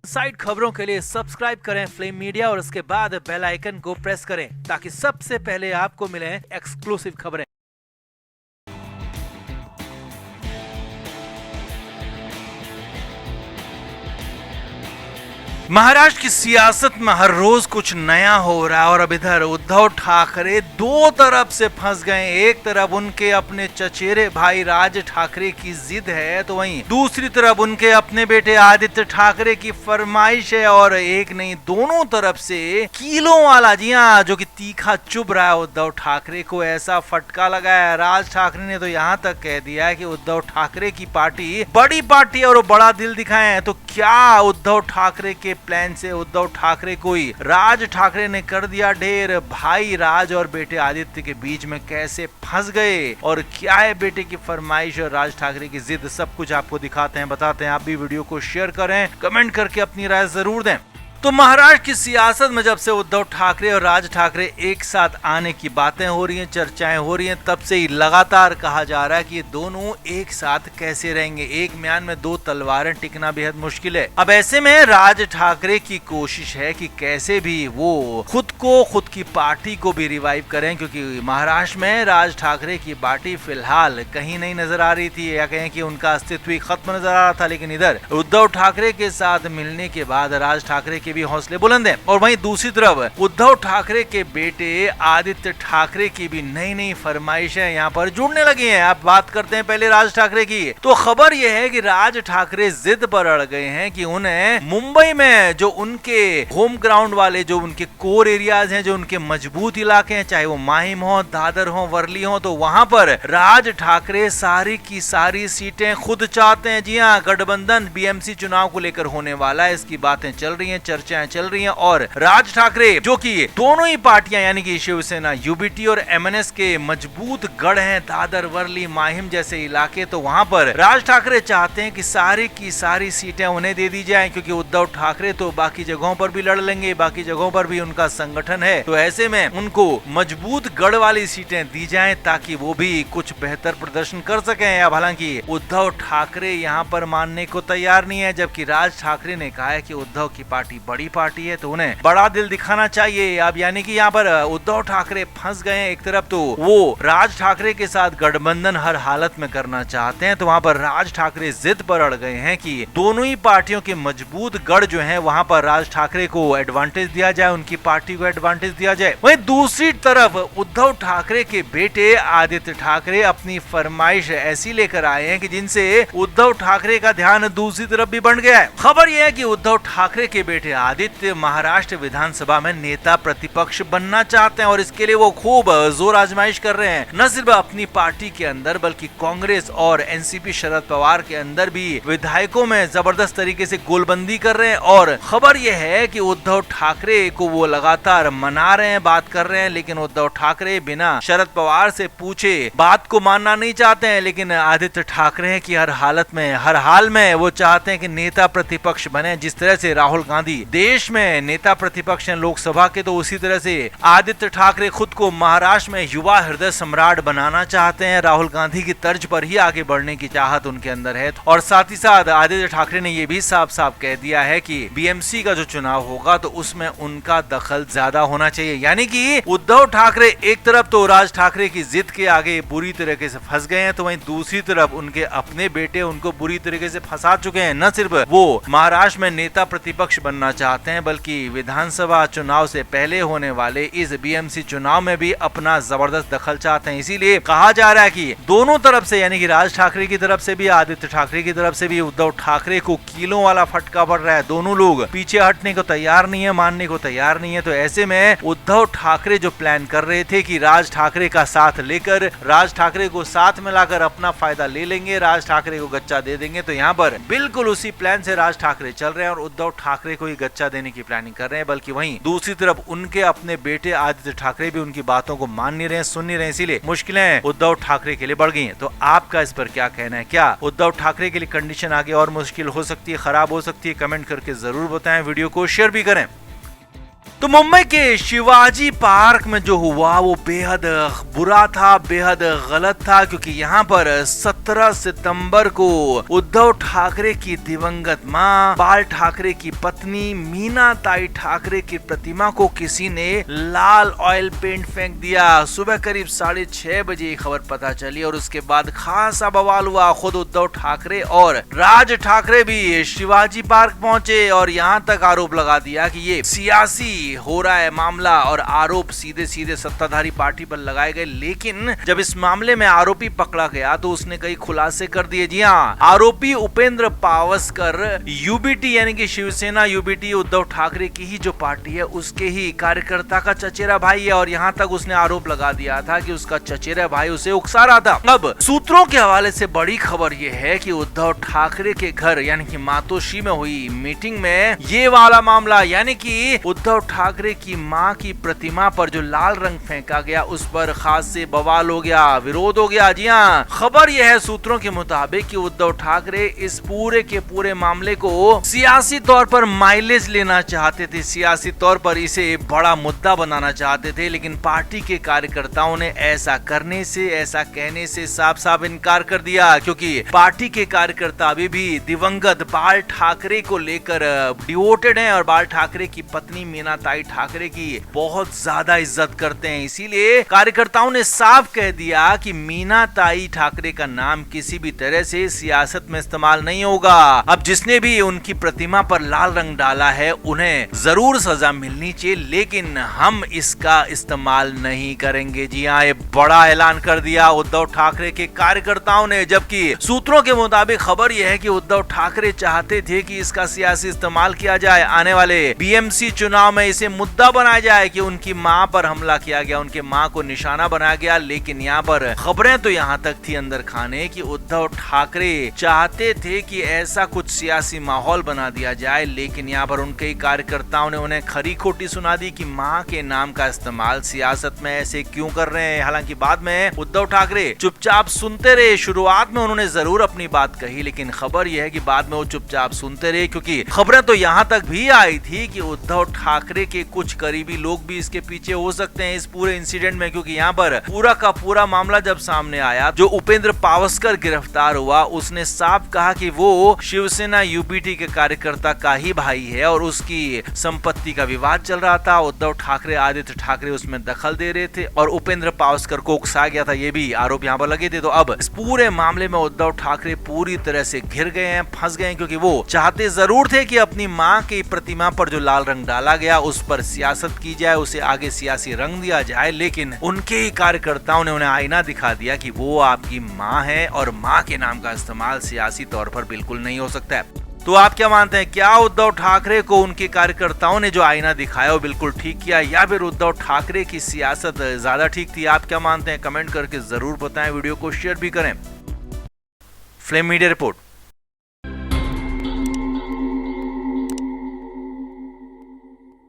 Side खबरों के लिए सब्सक्राइब करें फ्लेम मीडिया और उसके बाद बेल आइकन को प्रेस करें ताकि सबसे पहले आपको मिले एक्सक्लूसिव खबरें। महाराष्ट्र की सियासत में हर रोज कुछ नया हो रहा है और अब इधर उद्धव ठाकरे दो तरफ से फंस गए। एक तरफ उनके अपने चचेरे भाई राज ठाकरे की जिद है तो वहीं दूसरी तरफ उनके अपने बेटे आदित्य ठाकरे की फरमाइश है और एक नहीं दोनों तरफ से कीलों वाला जी हाँ जो कि तीखा चुभ रहा है। उद्धव ठाकरे को ऐसा फटका लगा है। राज ठाकरे ने तो यहाँ तक कह दिया है कि उद्धव ठाकरे की पार्टी बड़ी पार्टी और बड़ा दिल दिखाए हैं। तो क्या उद्धव ठाकरे के प्लान से उद्धव ठाकरे को ही राज ठाकरे ने कर दिया ढेर? भाई राज और बेटे आदित्य के बीच में कैसे फंस गए और क्या है बेटे की फरमाइश और राज ठाकरे की जिद, सब कुछ आपको दिखाते हैं, बताते हैं। आप भी वीडियो को शेयर करें, कमेंट करके अपनी राय जरूर दें। तो महाराष्ट्र की सियासत में जब से उद्धव ठाकरे और राज ठाकरे एक साथ आने की बातें हो रही हैं, चर्चाएं हो रही हैं, तब से ही लगातार कहा जा रहा है कि ये दोनों एक साथ कैसे रहेंगे। एक म्यान में दो तलवारें टिकना बेहद मुश्किल है। अब ऐसे में राज ठाकरे की कोशिश है कि कैसे भी वो खुद की पार्टी को भी रिवाइव करें, क्योंकि महाराष्ट्र में राज ठाकरे की पार्टी फिलहाल कहीं नहीं नजर आ रही थी या कहें कि उनका अस्तित्व ही खत्म नजर आ रहा था। लेकिन इधर उद्धव ठाकरे के साथ मिलने के बाद राज ठाकरे के भी हौसले बुलंद हैं और वहीं दूसरी तरफ उद्धव ठाकरे के बेटे आदित्य ठाकरे की भी नई नई फरमाइशें यहाँ पर जुड़ने लगी हैं। आप बात करते हैं पहले राज ठाकरे की। तो खबर यह है कि राज ठाकरे जिद पर अड़ गए हैं कि उन्हें मुंबई में जो उनके होम ग्राउंड वाले जो उनके कोर एरियाज हैं, जो उनके मजबूत इलाके हैं, चाहे वो माहिम हो, दादर हो, वर्ली हो, तो वहां पर राज ठाकरे सारी की सारी सीटें खुद चाहते हैं। जी हाँ, गठबंधन बीएमसी चुनाव को लेकर होने वाला है, इसकी बातें चल रही हैं, चर्चाएं चल रही हैं। और राज ठाकरे जो कि दोनों ही पार्टियां यानी कि शिवसेना, यूबीटी और एमएनएस के मजबूत गढ़ हैं, दादर, वर्ली, माहिम जैसे इलाके, तो वहां पर राज ठाकरे चाहते हैं कि सारी की सारी सीटें उन्हें दे दी जाएं, क्योंकि उद्धव ठाकरे तो बाकी जगहों पर भी लड़ लेंगे, बाकी जगहों पर भी उनका संगठन है। तो ऐसे में उनको मजबूत गढ़ वाली सीटें दी जाएं ताकि वो भी कुछ बेहतर प्रदर्शन कर सकें। अब हालांकि उद्धव ठाकरे यहाँ पर मानने को तैयार नहीं है, जबकि राज ठाकरे ने कहा है कि उद्धव की पार्टी बड़ी पार्टी है तो उन्हें बड़ा दिल दिखाना चाहिए। अब यानी कि यहाँ पर उद्धव ठाकरे फंस गए हैं। एक तरफ तो वो राज ठाकरे के साथ गठबंधन हर हालत में करना चाहते हैं, तो वहाँ पर राज ठाकरे जिद पर अड़ गए हैं कि दोनों ही पार्टियों के मजबूत गढ़ जो हैं वहाँ पर राज ठाकरे को एडवांटेज दिया जाए, उनकी पार्टी को एडवांटेज दिया जाए। वहीं दूसरी तरफ उद्धव ठाकरे के बेटे आदित्य ठाकरे अपनी फरमाइश ऐसी लेकर आए हैं कि जिनसे उद्धव ठाकरे का ध्यान दूसरी तरफ भी बढ़ गया है। खबर यह है कि उद्धव ठाकरे के बेटे आदित्य महाराष्ट्र विधानसभा में नेता प्रतिपक्ष बनना चाहते हैं और इसके लिए वो खूब जोर आजमाइश कर रहे हैं। न सिर्फ अपनी पार्टी के अंदर बल्कि कांग्रेस और एनसीपी शरद पवार के अंदर भी विधायकों में जबरदस्त तरीके से गोलबंदी कर रहे हैं। और खबर यह है कि उद्धव ठाकरे को वो लगातार मना रहे हैं, बात कर रहे हैं, लेकिन उद्धव ठाकरे बिना शरद पवार से पूछे बात को मानना नहीं चाहते हैं। लेकिन आदित्य ठाकरे की हर हालत में, हर हाल में वो चाहते हैं कि नेता प्रतिपक्ष बने। जिस तरह से राहुल गांधी देश में नेता प्रतिपक्ष हैं लोकसभा के, तो उसी तरह से आदित्य ठाकरे खुद को महाराष्ट्र में युवा हृदय सम्राट बनाना चाहते हैं। राहुल गांधी की तर्ज पर ही आगे बढ़ने की चाहत उनके अंदर है। और साथ ही साथ आदित्य ठाकरे ने यह भी साफ साफ कह दिया है कि बीएमसी का जो चुनाव होगा तो उसमें उनका दखल ज्यादा होना चाहिए। यानी कि उद्धव ठाकरे एक तरफ तो राज ठाकरे की जिद के आगे बुरी तरीके से फंस गए हैं, तो वहीं दूसरी तरफ उनके अपने बेटे उनको बुरी तरीके से फंसा चुके हैं। न सिर्फ वो महाराष्ट्र में नेता प्रतिपक्ष बनना चाहते हैं बल्कि विधानसभा चुनाव से पहले होने वाले इस बीएमसी चुनाव में भी अपना जबरदस्त दखल चाहते हैं। इसीलिए कहा जा रहा है कि दोनों तरफ से यानी कि राज ठाकरे की तरफ से भी, आदित्य ठाकरे की तरफ से भी उद्धव ठाकरे को कीलों वाला फटका पड़ रहा है। दोनों लोग पीछे हटने को तैयार नहीं है, मानने को तैयार नहीं है। तो ऐसे में उद्धव ठाकरे जो प्लान कर रहे थे कि राज ठाकरे का साथ लेकर, राज ठाकरे को साथ मिलाकर अपना फायदा ले लेंगे, राज ठाकरे को गच्चा दे देंगे, तो यहाँ पर बिल्कुल उसी प्लान से राज ठाकरे चल रहे हैं और उद्धव ठाकरे को ही गच्चा देने की प्लानिंग कर रहे हैं। बल्कि वहीं दूसरी तरफ उनके अपने बेटे आदित्य ठाकरे भी उनकी बातों को मान नहीं रहे, सुन नहीं रहे, इसीलिए मुश्किलें उद्धव ठाकरे के लिए बढ़ गई हैं। तो आपका इस पर क्या कहना है? क्या उद्धव ठाकरे के लिए कंडीशन आगे और मुश्किल हो सकती है, खराब हो सकती है? कमेंट करके जरूर बताएं, वीडियो को शेयर भी करें। तो मुंबई के शिवाजी पार्क में जो हुआ वो बेहद बुरा था, बेहद गलत था, क्योंकि यहाँ पर 17 सितंबर को उद्धव ठाकरे की दिवंगत मां, बाल ठाकरे की पत्नी मीना ताई ठाकरे की प्रतिमा को किसी ने लाल ऑयल पेंट फेंक दिया। सुबह करीब 6:30 बजे ये खबर पता चली और उसके बाद खासा बवाल हुआ। खुद उद्धव ठाकरे और राज ठाकरे भी शिवाजी पार्क पहुंचे और यहाँ तक आरोप लगा दिया कि ये सियासी हो रहा है मामला और आरोप सीधे सीधे सत्ताधारी पार्टी पर लगाए गए। लेकिन जब इस मामले में आरोपी पकड़ा गया तो उसने कई खुलासे कर दिए। जी हाँ, आरोपी उपेंद्र पावस्कर यूबीटी यानी कि शिवसेना यूबीटी उद्धव ठाकरे की ही जो पार्टी है उसके ही कार्यकर्ता का चचेरा भाई है और यहाँ तक उसने आरोप लगा दिया था कि उसका चचेरा भाई उसे उकसा रहा था। अब सूत्रों के हवाले से बड़ी खबर यह है कि उद्धव ठाकरे के घर यानी कि मातोश्री में हुई मीटिंग में ये वाला मामला यानी कि उद्धव ठाकरे की मां की प्रतिमा पर जो लाल रंग फेंका गया उस पर खास से बवाल हो गया, विरोध हो गया। जी हाँ, खबर यह है सूत्रों के मुताबिक कि उद्धव ठाकरे इस पूरे के पूरे मामले को सियासी तौर पर माइलेज लेना चाहते थे, सियासी तौर पर इसे बड़ा मुद्दा बनाना चाहते थे, लेकिन पार्टी के कार्यकर्ताओं ने ऐसा करने से, ऐसा कहने से साफ साफ इनकार कर दिया, क्योंकि पार्टी के कार्यकर्ता अभी भी दिवंगत बाल ठाकरे को लेकर डिवोटेड हैं और बाल ठाकरे की पत्नी मीना ताई ठाकरे की बहुत ज्यादा इज्जत करते हैं। इसीलिए कार्यकर्ताओं ने साफ कह दिया कि मीना ताई ठाकरे का नाम किसी भी तरह से सियासत में इस्तेमाल नहीं होगा। अब जिसने भी उनकी प्रतिमा पर लाल रंग डाला है उन्हें जरूर सजा मिलनी चाहिए, लेकिन हम इसका इस्तेमाल नहीं करेंगे। जी हाँ, ये बड़ा ऐलान कर दिया उद्धव ठाकरे के कार्यकर्ताओं ने। जबकि सूत्रों के मुताबिक खबर यह है कि उद्धव ठाकरे चाहते थे कि इसका सियासी इस्तेमाल किया जाए, आने वाले बीएमसी चुनाव में इसे मुद्दा बनाया जाए कि उनकी मां पर हमला किया गया, उनके मां को निशाना बनाया गया। लेकिन यहाँ पर खबरें तो यहाँ तक थी अंदर खाने कि उद्धव ठाकरे चाहते थे कि ऐसा कुछ सियासी माहौल बना दिया जाए, लेकिन यहाँ पर उनके कार्यकर्ताओं ने उन्हें खरी खोटी सुना दी कि मां के नाम का इस्तेमाल सियासत में ऐसे क्यों कर रहे हैं। हालांकि बाद में उद्धव ठाकरे चुपचाप सुनते रहे। शुरुआत में उन्होंने जरूर अपनी बात कही, लेकिन खबर यह है कि बाद में वो चुपचाप सुनते रहे, क्योंकि खबरें तो यहाँ तक भी आई थी कि उद्धव ठाकरे के कुछ करीबी लोग भी इसके पीछे हो सकते हैं इस पूरे इंसिडेंट में, क्योंकि यहाँ पर पूरा का पूरा मामला जब सामने आया, जो उपेंद्र पावस्कर गिरफ्तार हुआ उसने साफ कहा कि वो शिवसेना यूबीटी के कार्यकर्ता का ही भाई है और उसकी संपत्ति का विवाद चल रहा था। उद्धव ठाकरे, आदित्य ठाकरे उसमें दखल दे रहे थे और उपेंद्र पावस्कर को उकसाया गया था, ये भी आरोप यहाँ पर लगे थे। तो अब इस पूरे मामले में उद्धव ठाकरे पूरी तरह से घिर गए हैं, फंस गए हैं, क्योंकि वो चाहते जरूर थे कि अपनी मां की प्रतिमा पर जो लाल रंग डाला गया उस पर सियासत की जाए, उसे आगे सियासी रंग दिया जाए, लेकिन उनके ही कार्यकर्ताओं ने उन्हें आईना दिखा दिया कि वो आपकी मां है और मां के नाम का इस्तेमाल सियासी तौर पर बिल्कुल नहीं हो सकता है। तो आप क्या मानते हैं, क्या उद्धव ठाकरे को उनके कार्यकर्ताओं ने जो आईना दिखाया वो बिल्कुल ठीक किया या फिर उद्धव ठाकरे की सियासत ज्यादा ठीक थी? आप क्या मानते हैं, कमेंट करके जरूर बताएं, वीडियो को शेयर भी करें। Flame media report.